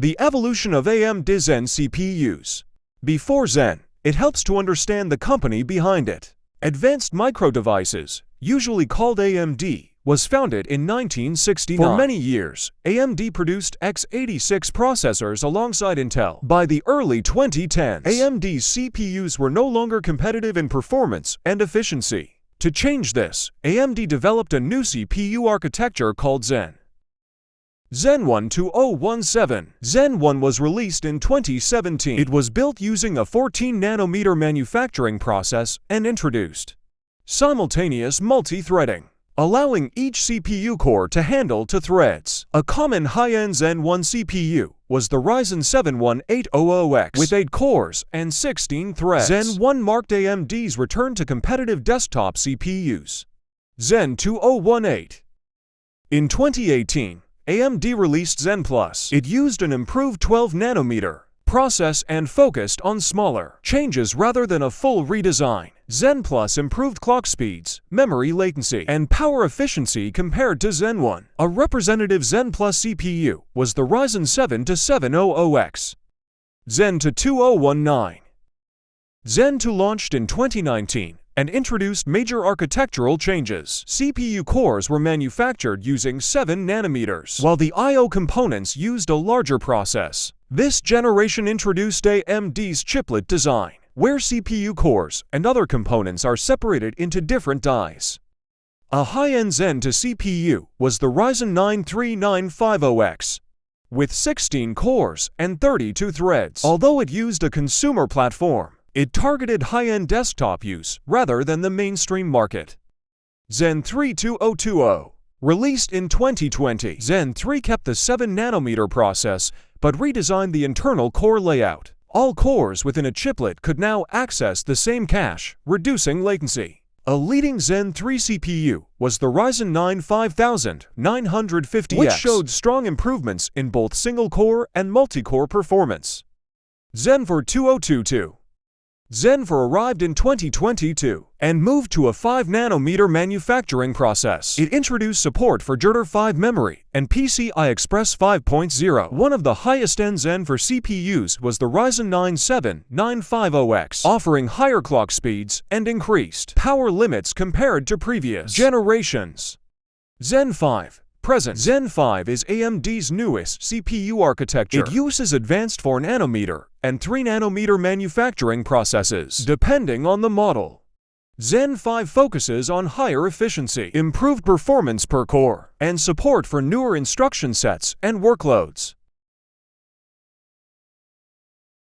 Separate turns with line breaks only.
The evolution of AMD Zen CPUs. Before Zen, it helps to understand the company behind it. Advanced Micro Devices, usually called AMD, was founded in 1969. For many years, AMD produced x86 processors alongside Intel. By the early 2010s, AMD's CPUs were no longer competitive in performance and efficiency. To change this, AMD developed a new CPU architecture called Zen. Zen 1 2017. Zen 1 was released in 2017. It was built using a 14-nanometer manufacturing process and introduced simultaneous multi-threading, allowing each CPU core to handle two threads. A common high-end Zen 1 CPU was the Ryzen 7 1800X with 8 cores and 16 threads. Zen 1 marked AMD's return to competitive desktop CPUs. Zen 2018. In 2018, AMD released Zen Plus. It used an improved 12-nanometer process and focused on smaller changes rather than a full redesign. Zen Plus improved clock speeds, memory latency, and power efficiency compared to Zen 1. A representative Zen Plus CPU was the Ryzen 7 2700X. Zen 2019. Zen 2 launched in 2019 and introduced major architectural changes. CPU cores were manufactured using 7 nanometers, while the I/O components used a larger process. This generation introduced AMD's chiplet design, where CPU cores and other components are separated into different dies. A high-end Zen 2 CPU was the Ryzen 9 3950X, with 16 cores and 32 threads. Although it used a consumer platform, it targeted high-end desktop use rather than the mainstream market. Zen 3 2020. Released in 2020, Zen 3 kept the 7-nanometer process but redesigned the internal core layout. All cores within a chiplet could now access the same cache, reducing latency. A leading Zen 3 CPU was the Ryzen 9 5950X, which showed strong improvements in both single-core and multi-core performance. Zen 4 2022. Zen 4 arrived in 2022 and moved to a 5-nanometer manufacturing process. It introduced support for DDR5 memory and PCI Express 5.0. One of the highest-end Zen 4 CPUs was the Ryzen 9 7950X, offering higher clock speeds and increased power limits compared to previous generations. Zen 5. Present. Zen 5 is AMD's newest CPU architecture. It uses advanced 4-nanometer and 3-nanometer manufacturing processes, depending on the model. Zen 5 focuses on higher efficiency, improved performance per core, and support for newer instruction sets and workloads.